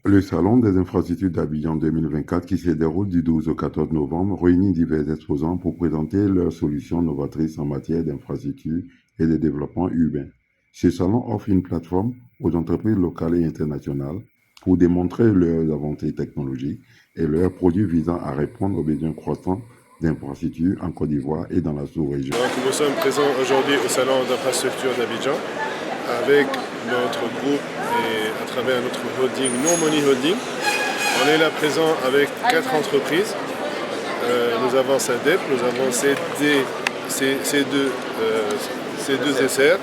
Le Salon des infrastructures d'Abidjan 2024, qui se déroule du 12 au 14 novembre, réunit divers exposants pour présenter leurs solutions novatrices en matière d'infrastructures et de développement urbain. Ce salon offre une plateforme aux entreprises locales et internationales pour démontrer leurs avancées technologiques et leurs produits visant à répondre aux besoins croissants d'infrastructures en Côte d'Ivoire et dans la sous-région. Donc, nous sommes présents aujourd'hui au Salon d'infrastructures d'Abidjan avec notre groupe et à travers notre holding, No Money Holding. On est là présent avec 4 entreprises. Nous avons SADEP, nous avons C2SR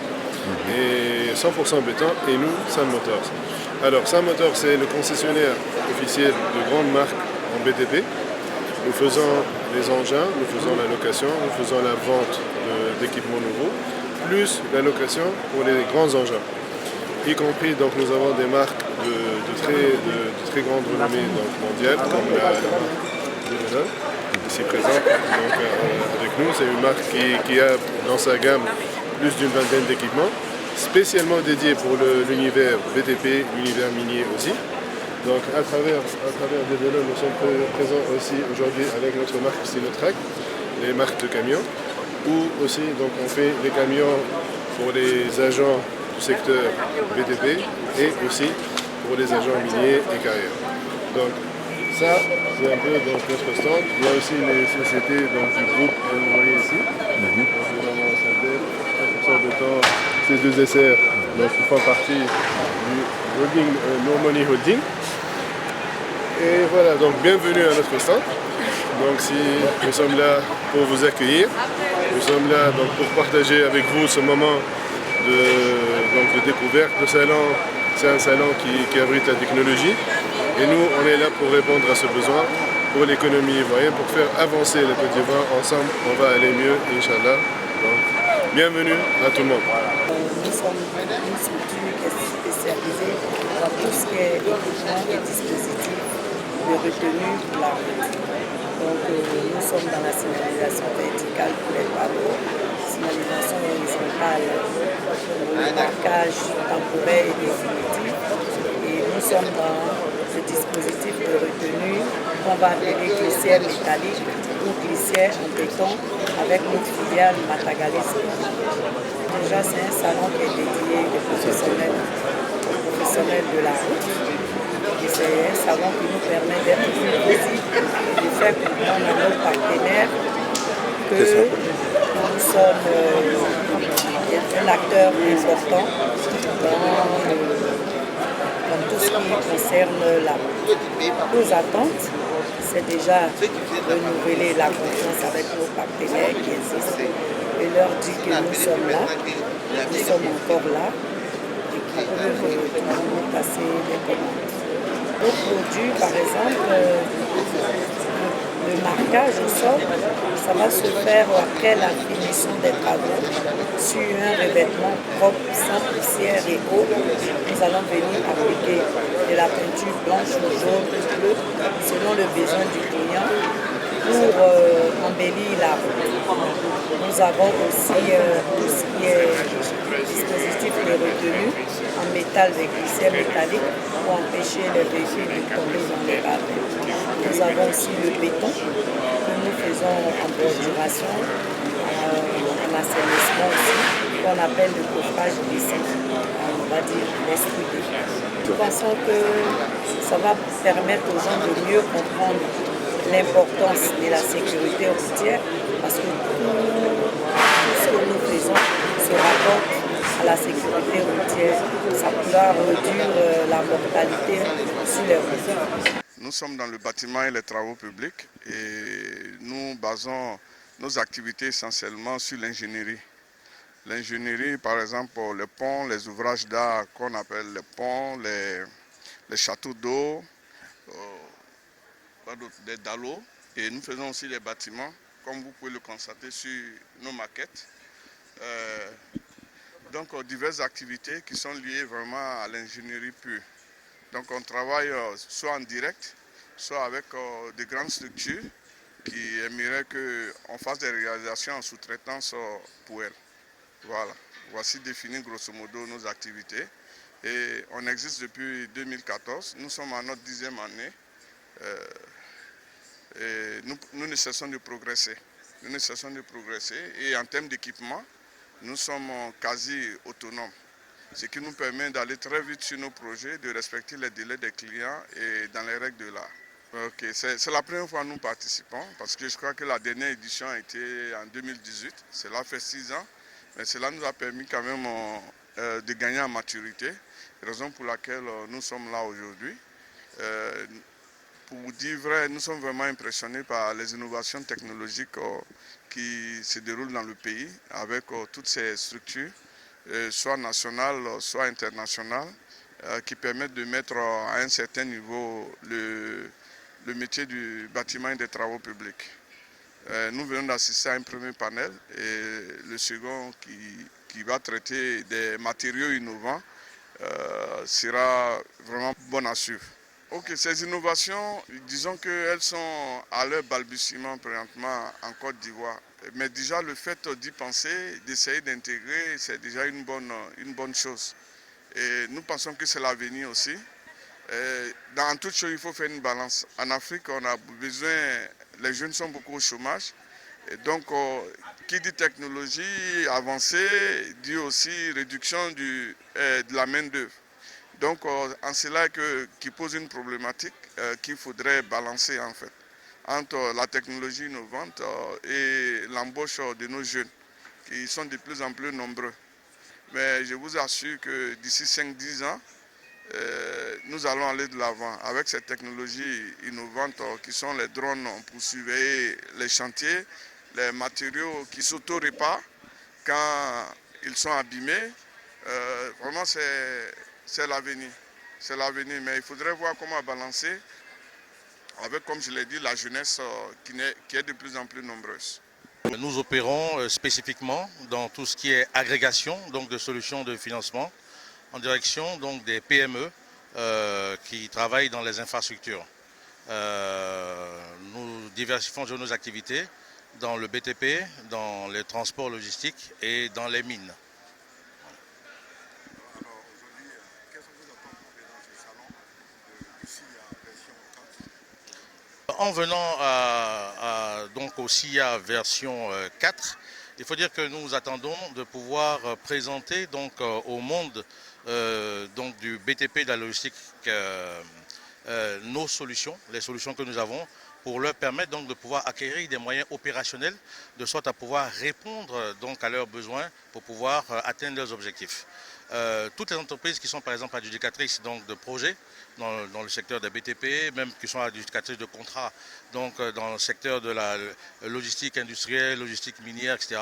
et 100% béton et nous, Sun Motors. Alors, Sun Motors, c'est le concessionnaire officiel de grandes marques en BTP. Nous faisons les engins, nous faisons la location, nous faisons la vente d'équipements nouveaux, plus la location pour les grands engins. Y compris, donc, nous avons des marques de très grande renommée mondiale, comme la Renault, ici présente donc, avec nous. C'est une marque qui a dans sa gamme plus d'une vingtaine d'équipements, spécialement dédiés pour l'univers BTP, l'univers minier aussi. Donc à travers des vélos, nous sommes présents aussi aujourd'hui avec notre marque Sinotrack, les marques de camions, où aussi donc, on fait des camions pour les agents du secteur BTP et aussi pour les agents miniers et carrières. Donc ça, c'est un peu donc, notre stand. Il y a aussi les sociétés donc, du groupe que vous voyez ici. Donc, nous avons SADEP, 100% de temps, C2SR, donc qui font partie du holding, No Money Holding. Et voilà, donc bienvenue à notre stand. Donc si nous sommes là pour vous accueillir, nous sommes là donc, pour partager avec vous ce moment de découverte. Le salon, c'est un salon qui abrite la technologie. Et nous, on est là pour répondre à ce besoin, pour l'économie ivoirienne, pour faire avancer la Côte d'Ivoire. Ensemble, on va aller mieux, Inch'Allah. Donc, bienvenue à tout le monde. Nous sommes une structure qui est spécialisée dans tout ce qui est équipement et dispositifs de retenue pour la route. Donc nous sommes dans la signalisation verticale pour les panneaux, signalisation horizontale pour le marquage temporaire et définitif. Et nous sommes dans ce dispositif de retenue qu'on va appeler glissière métallique ou glissière en béton avec notre filiale Matagalis. Déjà, c'est un salon qui est dédié aux professionnels de la route. Et c'est un salon qui nous permet d'être plus visibles et de faire comprendre à nos partenaires que nous sommes un acteur important dans tout ce qui concerne la route. Nos attentes, c'est déjà renouveler la confiance avec nos partenaires qui existent et leur dire que nous sommes là, nous sommes encore là et qu'ils peuvent nous passer des commandes. Nos produits, par exemple, le marquage au sol, ça va se faire après la finition des travaux sur un revêtement propre, sans poussière et eau. Nous allons venir appliquer de la peinture blanche ou jaune ou bleue selon le besoin du client pour embellir la route. Nous avons aussi tout ce qui est dispositif de retenue en métal de glissière métallique pour empêcher les véhicules de tomber dans les ravins. Nous avons aussi le béton que nous faisons en borduration, en assainissement aussi, qu'on appelle le coffrage glissé, on va dire l'extrudé. Nous pensons que ça va permettre aux gens de mieux comprendre l'importance de la sécurité routière parce que tout ce que nous faisons se rapporte à la sécurité routière. Ça pourra réduire la mortalité sur les routes. Nous sommes dans le bâtiment et les travaux publics et nous basons nos activités essentiellement sur l'ingénierie. L'ingénierie, par exemple, pour les ponts, les ouvrages d'art qu'on appelle les ponts, les châteaux d'eau, des dallos. Et nous faisons aussi les bâtiments, comme vous pouvez le constater sur nos maquettes. Donc, diverses activités qui sont liées vraiment à l'ingénierie pure. Donc, on travaille soit en direct, soit avec de grandes structures qui aimeraient qu'on fasse des réalisations en sous-traitance pour elles. Voilà, voici défini grosso modo nos activités. Et on existe depuis 2014. Nous sommes en notre 10e année. Et nous ne cessons de progresser. Nous ne cessons de progresser. Et en termes d'équipement, nous sommes quasi autonomes. Ce qui nous permet d'aller très vite sur nos projets, de respecter les délais des clients et dans les règles de l'art. Okay. C'est la première fois que nous participons, parce que je crois que la dernière édition a été en 2018. Cela fait 6 ans, mais cela nous a permis quand même de gagner en maturité, raison pour laquelle nous sommes là aujourd'hui. Pour vous dire vrai, nous sommes vraiment impressionnés par les innovations technologiques qui se déroulent dans le pays, avec toutes ces structures, soit nationales, soit internationales, qui permettent de mettre à un certain niveau le métier du bâtiment et des travaux publics. Nous venons d'assister à un premier panel et le second qui va traiter des matériaux innovants sera vraiment bon à suivre. Ok, ces innovations, disons qu'elles sont à leur balbutiement présentement en Côte d'Ivoire. Mais déjà le fait d'y penser, d'essayer d'intégrer, c'est déjà une bonne chose. Et nous pensons que c'est l'avenir aussi. Dans toute chose, il faut faire une balance. En Afrique, on a besoin, les jeunes sont beaucoup au chômage. Et donc, qui dit technologie avancée, dit aussi réduction de la main-d'œuvre. Donc, en cela qui pose une problématique qu'il faudrait balancer en fait, entre la technologie innovante et l'embauche de nos jeunes, qui sont de plus en plus nombreux. Mais je vous assure que d'ici 5-10 ans, nous allons aller de l'avant avec ces technologies innovantes qui sont les drones pour surveiller les chantiers, les matériaux qui s'auto-réparent quand ils sont abîmés. Vraiment, c'est l'avenir. C'est l'avenir, mais il faudrait voir comment balancer avec, comme je l'ai dit, la jeunesse qui est de plus en plus nombreuse. Nous opérons spécifiquement dans tout ce qui est agrégation donc de solutions de financement en direction donc des PME qui travaillent dans les infrastructures. Nous diversifions nos activités dans le BTP, dans les transports logistiques et dans les mines. En venant donc au SIA version 4, il faut dire que nous attendons de pouvoir présenter donc, au monde donc, du BTP de la logistique nos solutions, les solutions que nous avons, pour leur permettre donc, de pouvoir acquérir des moyens opérationnels de sorte à pouvoir répondre donc, à leurs besoins pour pouvoir atteindre leurs objectifs. Toutes les entreprises qui sont par exemple adjudicatrices donc, de projets dans le secteur des BTP, même qui sont adjudicatrices de contrats donc, dans le secteur de la logistique industrielle, logistique minière, etc.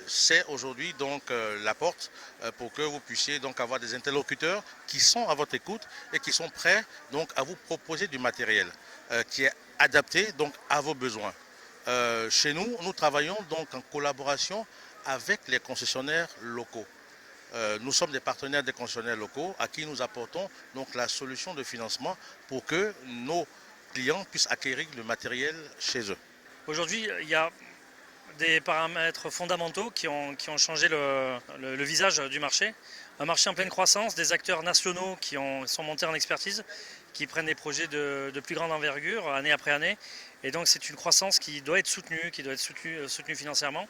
C'est aujourd'hui donc la porte pour que vous puissiez donc avoir des interlocuteurs qui sont à votre écoute et qui sont prêts donc à vous proposer du matériel qui est adapté donc à vos besoins. Chez nous, nous travaillons donc en collaboration avec les concessionnaires locaux. Nous sommes des partenaires des concessionnaires locaux à qui nous apportons donc la solution de financement pour que nos clients puissent acquérir le matériel chez eux. Aujourd'hui, il y a des paramètres fondamentaux qui ont changé le visage du marché. Un marché en pleine croissance, des acteurs nationaux qui sont montés en expertise, qui prennent des projets de plus grande envergure année après année. Et donc c'est une croissance qui doit être soutenue, soutenue financièrement,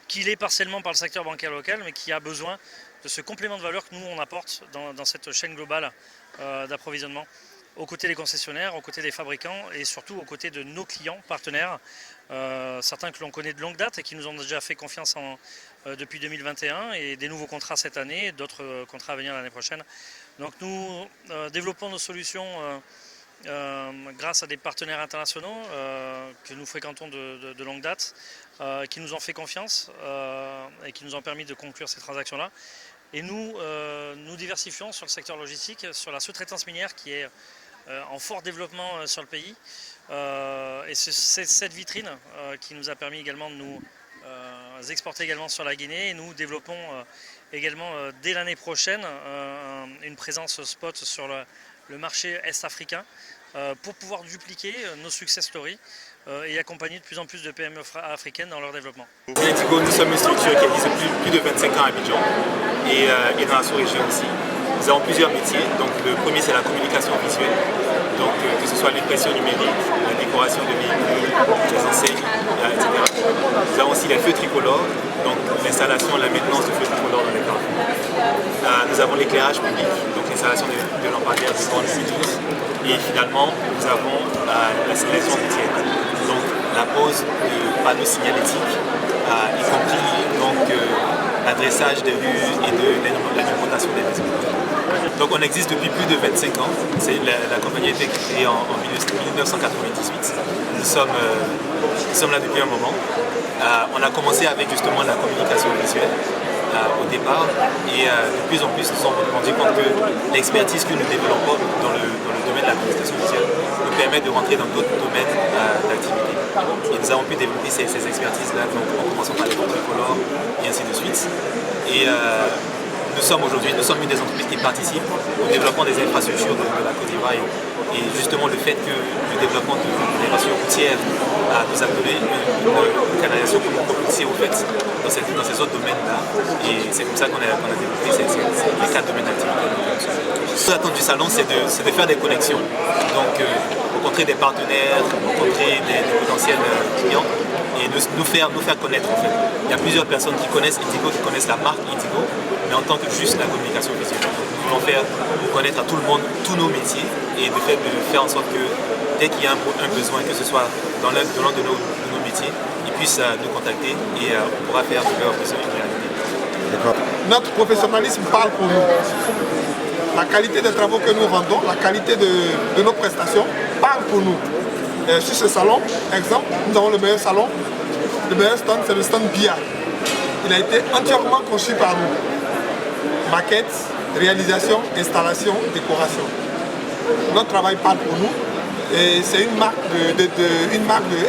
qui l'est partiellement par le secteur bancaire local, mais qui a besoin de ce complément de valeur que nous on apporte dans cette chaîne globale d'approvisionnement, aux côtés des concessionnaires, aux côtés des fabricants et surtout aux côtés de nos clients partenaires, certains que l'on connaît de longue date et qui nous ont déjà fait confiance depuis 2021 et des nouveaux contrats cette année et d'autres contrats à venir l'année prochaine. Donc nous développons nos solutions grâce à des partenaires internationaux que nous fréquentons de longue date, qui nous ont fait confiance et qui nous ont permis de conclure ces transactions-là. Et nous diversifions sur le secteur logistique, sur la sous-traitance minière qui est en fort développement sur le pays. Et c'est cette vitrine qui nous a permis également de nous exporter également sur la Guinée. Et nous développons également dès l'année prochaine une présence spot sur le marché est-africain pour pouvoir dupliquer nos success stories et accompagner de plus en plus de PME africaines dans leur développement. Indigo, nous sommes une structure qui existe depuis plus de 25 ans à Abidjan et dans la sous-région aussi. Nous avons plusieurs métiers. Donc, le premier, c'est la communication visuelle. Donc, que ce soit l'impression numérique, la décoration de véhicules, les enseignes, etc. Nous avons aussi les feux tricolores, donc l'installation, la maintenance de feux tricolores dans les carrefours. Nous avons l'éclairage public, donc l'installation de lampadaires de grandes lumineuses. Et finalement, nous avons la signalisation routière, donc la pose de panneaux signalétiques, y compris l'adressage des rues et de l'alimentation des maisons. Donc on existe depuis plus de 25 ans. La compagnie a été créée en 1998. Nous sommes là depuis un moment. On a commencé avec justement la communication visuelle au départ et de plus en plus nous sommes rendus compte que l'expertise que nous développons dans le domaine de la communication visuelle nous permet de rentrer dans d'autres domaines d'activité. Et nous avons pu développer ces expertises-là, donc en commençant par les feux tricolores et ainsi de suite. Et nous sommes une des entreprises qui participent au développement des infrastructures de la Côte d'Ivoire et justement le fait que le développement de l'infrastructure routière nous a donné une canalisation pour nous propulser au fait dans ces autres domaines-là et c'est comme ça qu'on a développé les 4 domaines d'activité. Ce que l'attente du salon, c'est de faire des connexions, donc rencontrer des partenaires, rencontrer des potentiels clients et nous faire connaître en fait. Il y a plusieurs personnes qui connaissent Indigo, qui connaissent la marque Indigo, mais en tant que juste la communication visuelle. Nous voulons faire connaître à tout le monde tous nos métiers et de faire en sorte que dès qu'il y a un besoin, que ce soit dans l'un de nos métiers, ils puissent nous contacter et on pourra faire de leurs besoins une réalité. Notre professionnalisme parle pour nous. La qualité des travaux que nous rendons, la qualité de nos prestations parle pour nous. Sur ce salon, exemple, nous avons le meilleur salon, le meilleur stand, c'est le stand BIA. Il a été entièrement conçu par nous. Maquette, réalisation, installation, décoration. Notre travail parle pour nous et c'est une marque de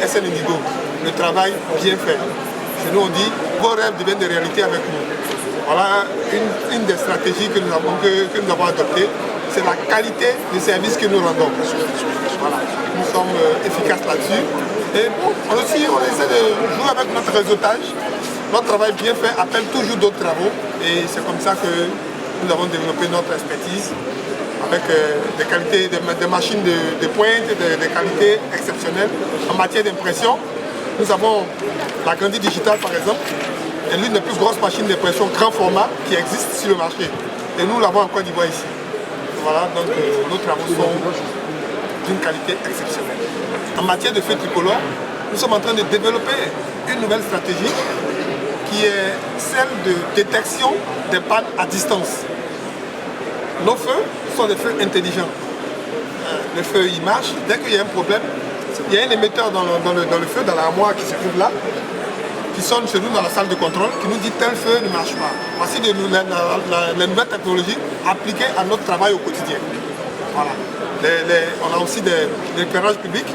SN Indigo. Le travail bien fait. Chez nous on dit, vos rêves deviennent des réalités avec nous. Voilà une des stratégies que nous avons adoptées, c'est la qualité des services que nous rendons. Voilà. Nous sommes efficaces là-dessus. Et bon, on essaie de jouer avec notre réseautage. Notre travail bien fait appelle toujours d'autres travaux et c'est comme ça que nous avons développé notre expertise avec des qualités, des machines de pointe, des qualités exceptionnelles. En matière d'impression, nous avons la Grandi Digital par exemple, est l'une des plus grosses machines d'impression grand format qui existe sur le marché. Et nous l'avons en Côte d'Ivoire ici. Voilà, donc nos travaux sont d'une qualité exceptionnelle. En matière de feux tricolores, nous sommes en train de développer une nouvelle stratégie qui est celle de détection des pannes à distance. Nos feux sont des feux intelligents. Le feu, il marche. Dès qu'il y a un problème, il y a un émetteur dans le feu, dans l'armoire qui se trouve là, qui sonne chez nous dans la salle de contrôle, qui nous dit tel feu ne marche pas. Voici les nouvelles technologies appliquées à notre travail au quotidien. Voilà. On a aussi des éclairages publics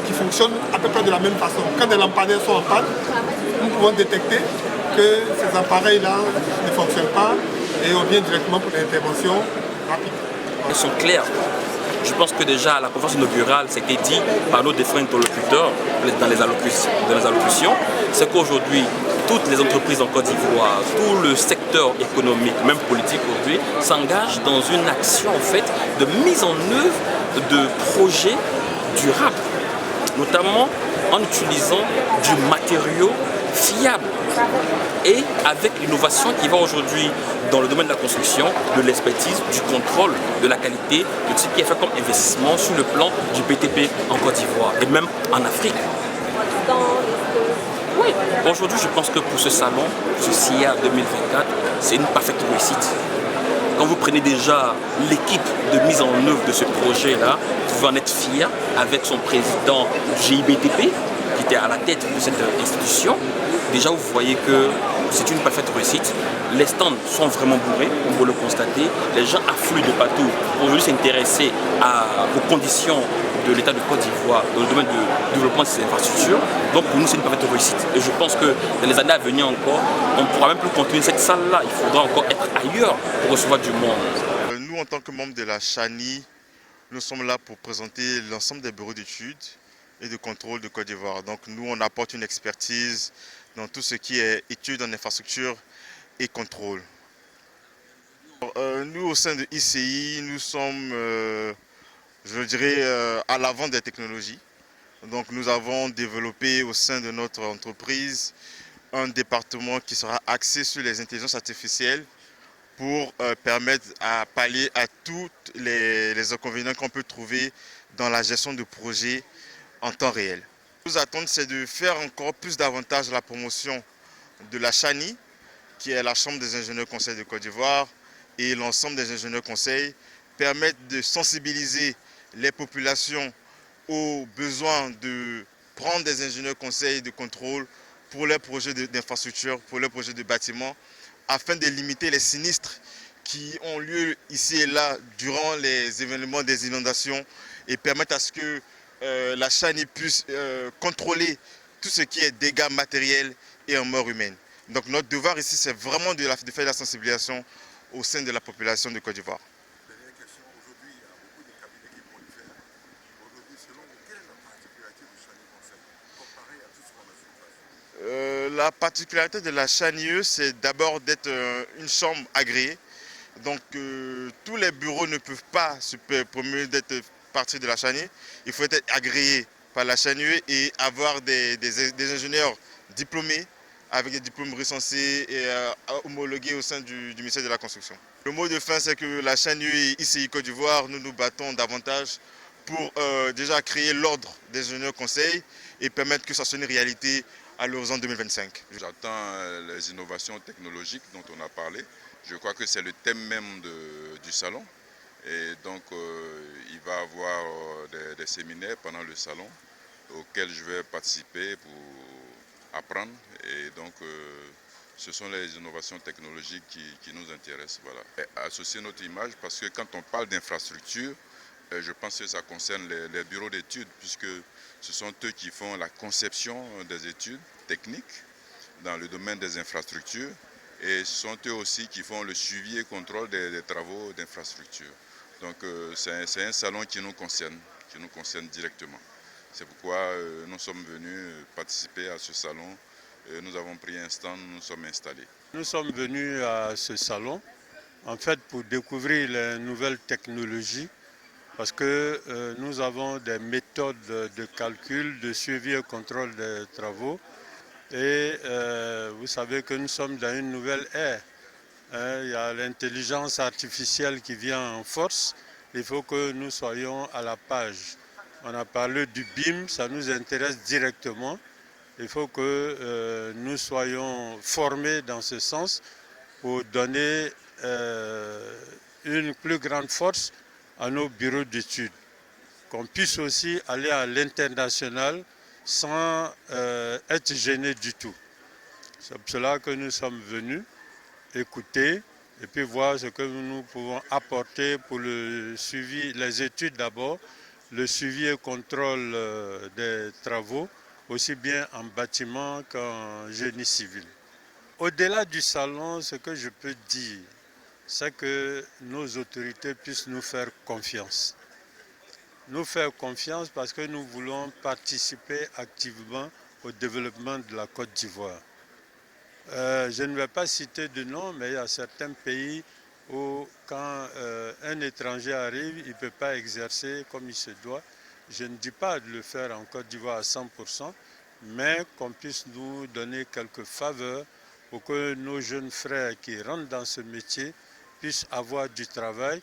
qui fonctionnent à peu près de la même façon. Quand des lampadaires sont en panne, nous pouvons détecter que ces appareils-là ne fonctionnent pas et on vient directement pour des interventions rapides. Ils sont clairs. Je pense que déjà à la conférence inaugurale, c'était dit par nos différents interlocuteurs dans les allocutions, c'est qu'aujourd'hui, toutes les entreprises en Côte d'Ivoire, tout le secteur économique, même politique aujourd'hui, s'engagent dans une action en fait de mise en œuvre de projets durables, notamment en utilisant du matériau fiable et avec l'innovation qui va aujourd'hui dans le domaine de la construction, de l'expertise, du contrôle, de la qualité, de ce qui est fait comme investissement sur le plan du BTP en Côte d'Ivoire et même en Afrique. Oui, aujourd'hui je pense que pour ce salon, ce CIA 2024, c'est une parfaite réussite. Quand vous prenez déjà l'équipe de mise en œuvre de ce projet-là, vous pouvez en être fier avec son président GIBTP, qui était à la tête de cette institution. Déjà, vous voyez que c'est une parfaite réussite. Les stands sont vraiment bourrés, on peut le constater. Les gens affluent de partout pour venir s'intéresser aux conditions de l'État de Côte d'Ivoire dans le domaine du développement de ces infrastructures. Donc pour nous, c'est une parfaite réussite. Et je pense que dans les années à venir encore, on ne pourra même plus continuer cette salle-là. Il faudra encore être ailleurs pour recevoir du monde. Nous, en tant que membres de la CHANI, nous sommes là pour présenter l'ensemble des bureaux d'études et de contrôle de Côte d'Ivoire. Donc nous, on apporte une expertise dans tout ce qui est études en infrastructure et contrôle. Nous, au sein de ICI, nous sommes, je dirais, à l'avant des technologies. Donc nous avons développé au sein de notre entreprise un département qui sera axé sur les intelligences artificielles pour permettre à pallier à tous les inconvénients qu'on peut trouver dans la gestion de projets en temps réel. Nous attendons, c'est de faire encore plus davantage la promotion de la CHANI, qui est la Chambre des ingénieurs conseils de Côte d'Ivoire, et l'ensemble des ingénieurs conseils, permettent de sensibiliser les populations aux besoins de prendre des ingénieurs conseils de contrôle pour leurs projets d'infrastructure, pour leurs projets de bâtiments, afin de limiter les sinistres qui ont lieu ici et là durant les événements des inondations et permettre à ce que la CHANI puisse contrôler tout ce qui est dégâts matériels et en mort humaine. Donc notre devoir ici, c'est vraiment de faire la sensibilisation au sein de la population de Côte d'Ivoire. Dernière question, aujourd'hui, il y a beaucoup de cabinets qui prolifèrent. Aujourd'hui, selon vous, quelle est la particularité du CHANI Conseil comparé à tout ce qu'on a sur place? La particularité de la CHANIE, c'est d'abord d'être une chambre agréée. Donc tous les bureaux ne peuvent pas se permettre d'être partie de la CHANIE. Il faut être agréé par la CHANIE et avoir des ingénieurs diplômés avec des diplômes recensés et homologués au sein du ministère de la Construction. Le mot de fin, c'est que la CHANIE et ICI Côte d'Ivoire, nous nous battons davantage pour déjà créer l'ordre des ingénieurs conseils et permettre que ça soit une réalité à l'horizon 2025. J'attends les innovations technologiques dont on a parlé. Je crois que c'est le thème même du salon. Et donc, il va y avoir des séminaires pendant le salon auxquels je vais participer pour apprendre. Et donc, ce sont les innovations technologiques qui nous intéressent. Voilà. Et associer notre image, parce que quand on parle d'infrastructure, je pense que ça concerne les bureaux d'études, puisque ce sont eux qui font la conception des études techniques dans le domaine des infrastructures. Et ce sont eux aussi qui font le suivi et contrôle des travaux d'infrastructure. Donc c'est un salon qui nous concerne directement. C'est pourquoi nous sommes venus participer à ce salon. Nous avons pris un stand, nous sommes installés. Nous sommes venus à ce salon en fait pour découvrir les nouvelles technologies parce que nous avons des méthodes de calcul, de suivi et contrôle des travaux. Et vous savez que nous sommes dans une nouvelle ère. Il y a l'intelligence artificielle qui vient en force. Il faut que nous soyons à la page. On a parlé du BIM, ça nous intéresse directement. Il faut que nous soyons formés dans ce sens pour donner une plus grande force à nos bureaux d'études. Qu'on puisse aussi aller à l'international sans être gêné du tout. C'est pour cela que nous sommes venus écouter et puis voir ce que nous pouvons apporter pour le suivi, les études d'abord, le suivi et contrôle des travaux, aussi bien en bâtiment qu'en génie civil. Au-delà du salon, ce que je peux dire, c'est que nos autorités puissent nous faire confiance. Nous faire confiance parce que nous voulons participer activement au développement de la Côte d'Ivoire. Je ne vais pas citer de nom, mais il y a certains pays où quand un étranger arrive, il ne peut pas exercer comme il se doit. Je ne dis pas de le faire en Côte d'Ivoire à 100%, mais qu'on puisse nous donner quelques faveurs pour que nos jeunes frères qui rentrent dans ce métier puissent avoir du travail.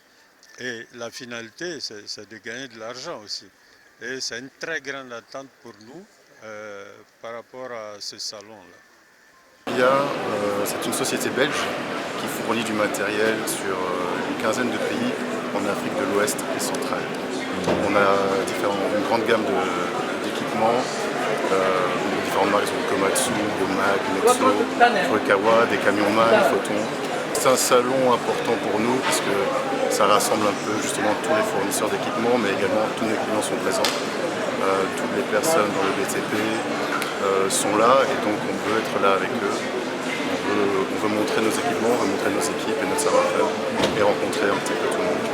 Et la finalité, c'est de gagner de l'argent aussi. Et c'est une très grande attente pour nous par rapport à ce salon-là. C'est une société belge qui fournit du matériel sur une quinzaine de pays en Afrique de l'Ouest et centrale. On a une grande gamme d'équipements, différentes marques, Komatsu, Bomac, Nexo, Furukawa, des camions MAN, Photon. C'est un salon important pour nous parce que ça rassemble un peu justement tous les fournisseurs d'équipements, mais également tous nos clients sont présents. Toutes les personnes dans le BTP sont là et donc on veut être là avec eux. On veut montrer nos équipements, on veut montrer nos équipes et notre savoir-faire et rencontrer un petit peu tout le monde.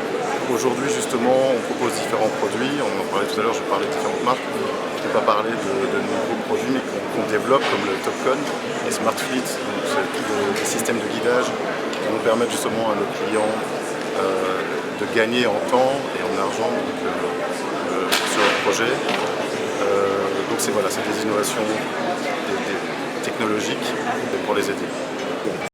Aujourd'hui justement on propose différents produits, on en parlait tout à l'heure, je parlais de différentes marques. Je ne vais pas parler de nouveaux produits mais qu'on développe comme le Topcon et SmartFleet, donc c'est tous les systèmes de guidage qui vont permettre justement à nos clients de gagner en temps et en argent sur leur projet. Donc c'est des innovations technologiques pour les aider.